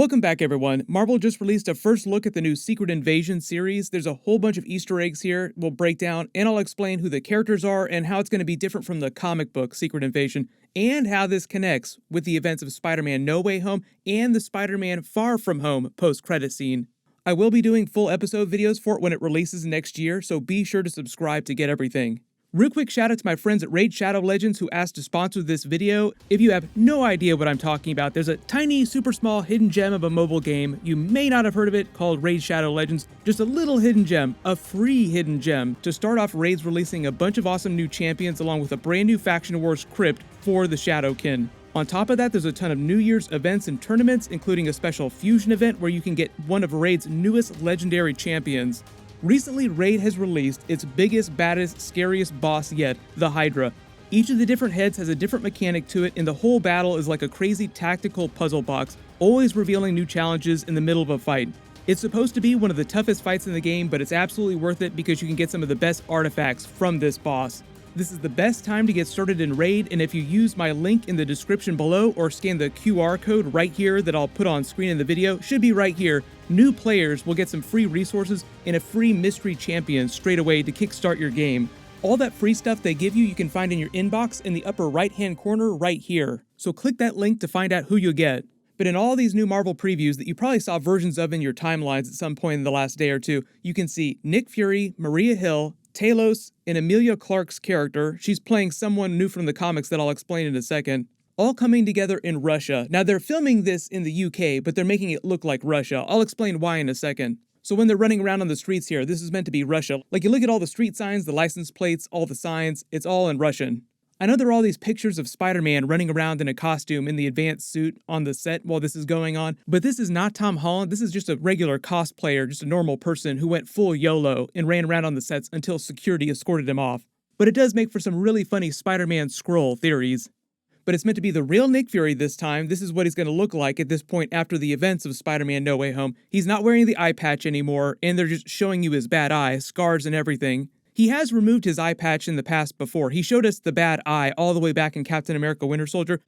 Welcome back, everyone. Marvel just released a first look at the new Secret Invasion series. There's a whole bunch of Easter eggs here we'll break down, and I'll explain who the characters are and how it's going to be different from the comic book Secret Invasion, and how this connects with the events of Spider-Man No Way Home and the Spider-Man Far From Home post-credit scene. I will be doing full episode videos for it when it releases next year, so be sure to subscribe to get everything. Real quick shout out to my friends at Raid Shadow Legends who asked to sponsor this video. If you have no idea what I'm talking about, there's a tiny, super small hidden gem of a mobile game. You may not have heard of it, called Raid Shadow Legends. Just a little hidden gem, a free hidden gem. To start off, Raid's releasing a bunch of awesome new champions along with a brand new Faction Wars crypt for the Shadowkin. On top of that, there's a ton of New Year's events and tournaments, including a special fusion event where you can get one of Raid's newest legendary champions. Recently, Raid has released its biggest, baddest, scariest boss yet, the Hydra. Each of the different heads has a different mechanic to it, and the whole battle is like a crazy tactical puzzle box, always revealing new challenges in the middle of a fight. It's supposed to be one of the toughest fights in the game, but it's absolutely worth it because you can get some of the best artifacts from this boss. This is the best time to get started in Raid, and if you use my link in the description below or scan the QR code right here that I'll put on screen in the video, should be right here, new players will get some free resources and a free mystery champion straight away to kickstart your game. All that free stuff they give you, you can find in your inbox in the upper right hand corner right here. So click that link to find out who you'll get. But in all these new Marvel previews that you probably saw versions of in your timelines at some point in the last day or two, you can see Nick Fury, Maria Hill, Talos, and Emilia Clarke's character, she's playing someone new from the comics that I'll explain in a second, all coming together in Russia. Now they're filming this in the UK, but they're making it look like Russia. I'll explain why in a second. So when they're running around on the streets here, this is meant to be Russia. Like you look at all the street signs, the license plates, all the signs, it's all in Russian. I know there are all these pictures of Spider-Man running around in a costume in the advanced suit on the set while this is going on, but this is not Tom Holland. This is just a regular cosplayer, just a normal person who went full YOLO and ran around on the sets until security escorted him off. But it does make for some really funny Spider-Man Skrull theories. But it's meant to be the real Nick Fury this time. This is what he's going to look like at this point after the events of Spider-Man No Way Home. He's not wearing the eye patch anymore, and they're just showing you his bad eye, scars and everything. He has removed his eye patch in the past before. He showed us the bad eye all the way back in Captain America Winter Soldier.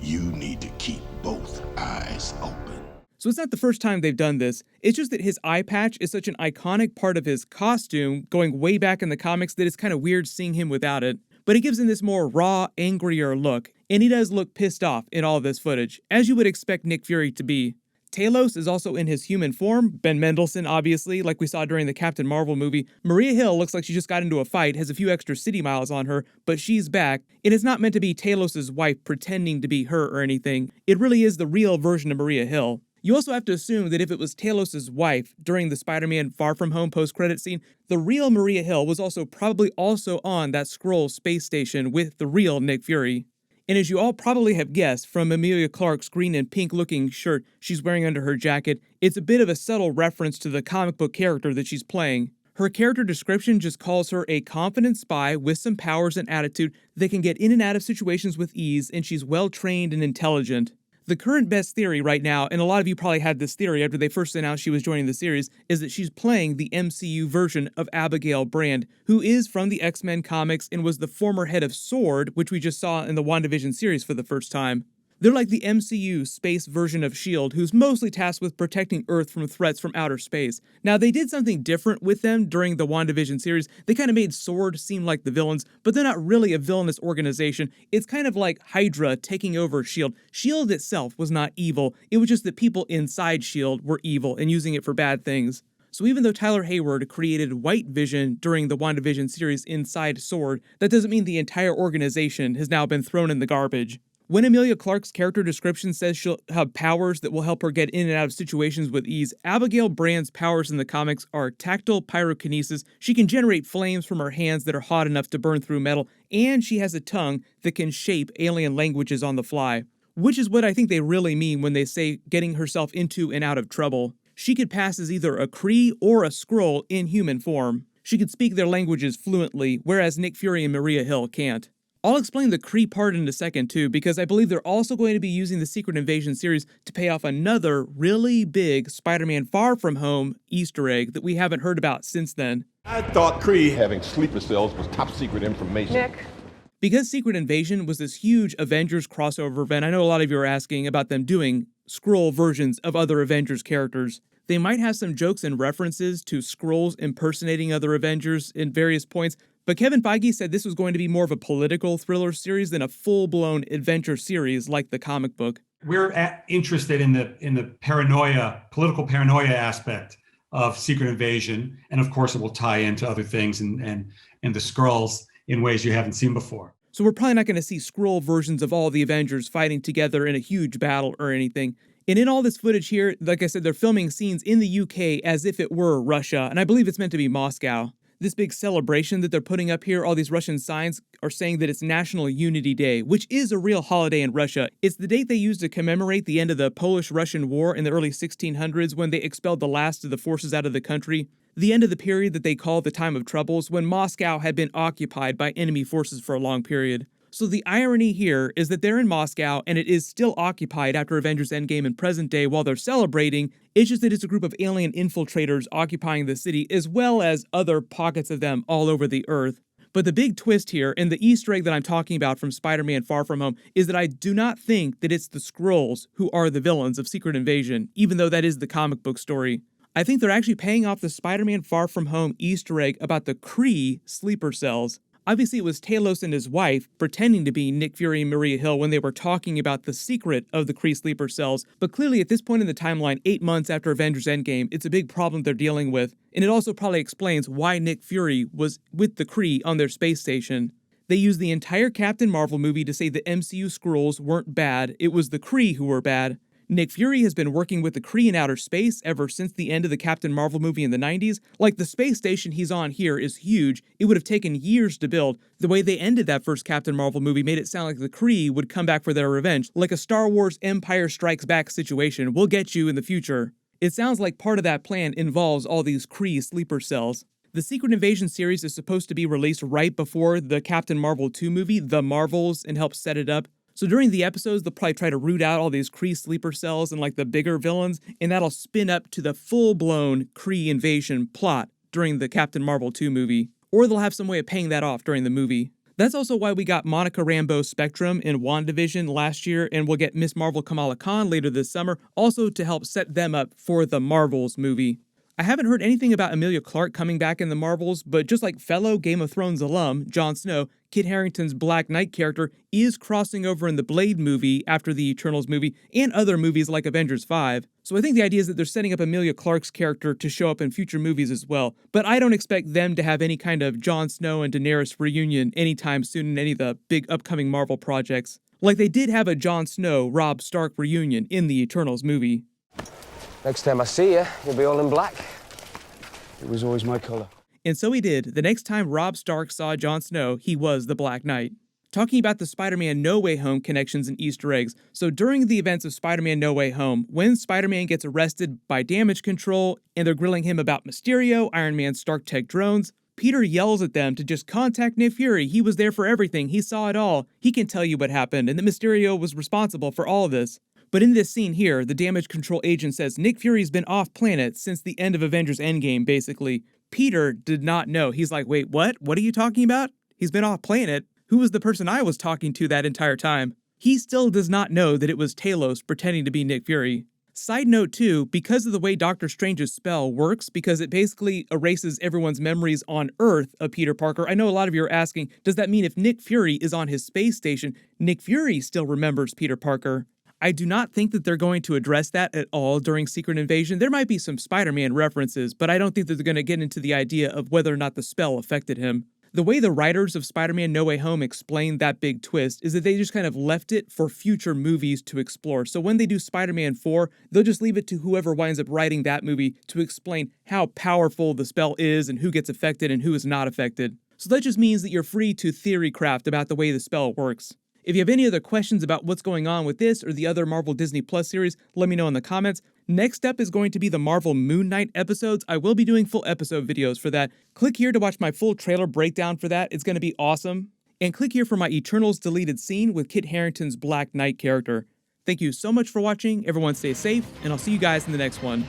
You need to keep both eyes open. So it's not the first time they've done this. It's just that his eye patch is such an iconic part of his costume going way back in the comics that it's kind of weird seeing him without it. But it gives him this more raw, angrier look. And he does look pissed off in all of this footage, as you would expect Nick Fury to be. Talos is also in his human form, Ben Mendelsohn obviously, like we saw during the Captain Marvel movie. Maria Hill looks like she just got into a fight, has a few extra city miles on her, but she's back. It is not meant to be Talos' wife pretending to be her or anything. It really is the real version of Maria Hill. You also have to assume that if it was Talos' wife during the Spider-Man Far From Home post-credit scene, the real Maria Hill was probably also on that Skrull space station with the real Nick Fury. And as you all probably have guessed from Emilia Clarke's green and pink looking shirt she's wearing under her jacket, it's a bit of a subtle reference to the comic book character that she's playing. Her character description just calls her a confident spy with some powers and attitude that can get in and out of situations with ease, and she's well trained and intelligent. The current best theory right now, and a lot of you probably had this theory after they first announced she was joining the series, is that she's playing the MCU version of Abigail Brand, who is from the X-Men comics and was the former head of SWORD, which we just saw in the WandaVision series for the first time. They're like the MCU space version of S.H.I.E.L.D., who's mostly tasked with protecting Earth from threats from outer space. Now, they did something different with them during the WandaVision series. They kind of made SWORD seem like the villains, but they're not really a villainous organization. It's kind of like Hydra taking over S.H.I.E.L.D. S.H.I.E.L.D. itself was not evil. It was just that people inside S.H.I.E.L.D. were evil and using it for bad things. So even though Tyler Hayward created White Vision during the WandaVision series inside SWORD, that doesn't mean the entire organization has now been thrown in the garbage. When Emilia Clarke's character description says she'll have powers that will help her get in and out of situations with ease, Abigail Brand's powers in the comics are tactile pyrokinesis. She can generate flames from her hands that are hot enough to burn through metal, and she has a tongue that can shape alien languages on the fly. Which is what I think they really mean when they say getting herself into and out of trouble. She could pass as either a Kree or a Skrull in human form. She could speak their languages fluently, whereas Nick Fury and Maria Hill can't. I'll explain the Kree part in a second too, because I believe they're also going to be using the Secret Invasion series to pay off another really big Spider-Man Far From Home Easter egg that we haven't heard about since then. I thought Kree having sleeper cells was top secret information. Nick. Because Secret Invasion was this huge Avengers crossover event, I know a lot of you are asking about them doing Skrull versions of other Avengers characters. They might have some jokes and references to Skrulls impersonating other Avengers in various points, but Kevin Feige said this was going to be more of a political thriller series than a full-blown adventure series like the comic book. We're interested in the paranoia, political paranoia aspect of Secret Invasion, and of course it will tie into other things and the Skrulls in ways you haven't seen before. So we're probably not going to see Skrull versions of all the Avengers fighting together in a huge battle or anything. And in all this footage here, like I said, they're filming scenes in the UK as if it were Russia, and I believe it's meant to be Moscow. This big celebration that they're putting up here, all these Russian signs are saying that it's National Unity Day, which is a real holiday in Russia. It's the date they used to commemorate the end of the Polish-Russian War in the early 1600s when they expelled the last of the forces out of the country. The end of the period that they call the Time of Troubles, when Moscow had been occupied by enemy forces for a long period. So the irony here is that they're in Moscow and it is still occupied after Avengers Endgame in present day while they're celebrating. It's just that it's a group of alien infiltrators occupying the city as well as other pockets of them all over the earth. But the big twist here, and the Easter egg that I'm talking about from Spider-Man Far From Home, is that I do not think that it's the Skrulls who are the villains of Secret Invasion, even though that is the comic book story. I think they're actually paying off the Spider-Man Far From Home Easter egg about the Kree sleeper cells. Obviously, it was Talos and his wife pretending to be Nick Fury and Maria Hill when they were talking about the secret of the Kree sleeper cells, but clearly at this point in the timeline, 8 months after Avengers Endgame, it's a big problem they're dealing with, and it also probably explains why Nick Fury was with the Kree on their space station. They used the entire Captain Marvel movie to say the MCU Skrulls weren't bad, it was the Kree who were bad. Nick Fury has been working with the Kree in outer space ever since the end of the Captain Marvel movie in the 90s. Like, the space station he's on here is huge. It would have taken years to build. The way they ended that first Captain Marvel movie made it sound like the Kree would come back for their revenge, like a Star Wars Empire Strikes Back situation. We'll get you in the future. It sounds like part of that plan involves all these Kree sleeper cells. The Secret Invasion series is supposed to be released right before the Captain Marvel 2 movie, The Marvels, and help set it up. So during the episodes, they'll probably try to root out all these Kree sleeper cells and like the bigger villains, and that'll spin up to the full-blown Kree invasion plot during the Captain Marvel 2 movie. Or they'll have some way of paying that off during the movie. That's also why we got Monica Rambeau's Spectrum in WandaVision last year, and we'll get Ms. Marvel Kamala Khan later this summer, also to help set them up for the Marvels movie. I haven't heard anything about Emilia Clarke coming back in the Marvels, but just like fellow Game of Thrones alum Jon Snow, Kit Harington's Black Knight character is crossing over in the Blade movie after the Eternals movie and other movies like Avengers 5. So I think the idea is that they're setting up Emilia Clarke's character to show up in future movies as well, but I don't expect them to have any kind of Jon Snow and Daenerys reunion anytime soon in any of the big upcoming Marvel projects. Like they did have a Jon Snow, Robb Stark reunion in the Eternals movie. Next time I see you, you'll be all in black. It was always my color. And so he did. The next time Robb Stark saw Jon Snow, he was the Black Knight. Talking about the Spider-Man No Way Home connections and Easter eggs, so during the events of Spider-Man No Way Home, when Spider-Man gets arrested by Damage Control and they're grilling him about Mysterio, Iron Man's Stark Tech drones, Peter yells at them to just contact Nick Fury. He was there for everything. He saw it all. He can tell you what happened, and that Mysterio was responsible for all of this. But in this scene here, the Damage Control agent says Nick Fury's been off planet since the end of Avengers Endgame, basically. Peter did not know. He's like, wait, what? What are you talking about? He's been off planet? Who was the person I was talking to that entire time? He still does not know that it was Talos pretending to be Nick Fury. Side note too, because of the way Doctor Strange's spell works, because it basically erases everyone's memories on Earth of Peter Parker, I know a lot of you are asking, does that mean if Nick Fury is on his space station, Nick Fury still remembers Peter Parker? I do not think that they're going to address that at all during Secret Invasion. There might be some Spider-Man references, but I don't think that they're going to get into the idea of whether or not the spell affected him. The way the writers of Spider-Man No Way Home explained that big twist is that they just kind of left it for future movies to explore. So when they do Spider-Man 4, they'll just leave it to whoever winds up writing that movie to explain how powerful the spell is and who gets affected and who is not affected. So that just means that you're free to theory craft about the way the spell works. If you have any other questions about what's going on with this or the other Marvel Disney Plus series, let me know in the comments. Next up is going to be the Marvel Moon Knight episodes. I will be doing full episode videos for that. Click here to watch my full trailer breakdown for that. It's going to be awesome. And click here for my Eternals deleted scene with Kit Harington's Black Knight character. Thank you so much for watching. Everyone stay safe, and I'll see you guys in the next one.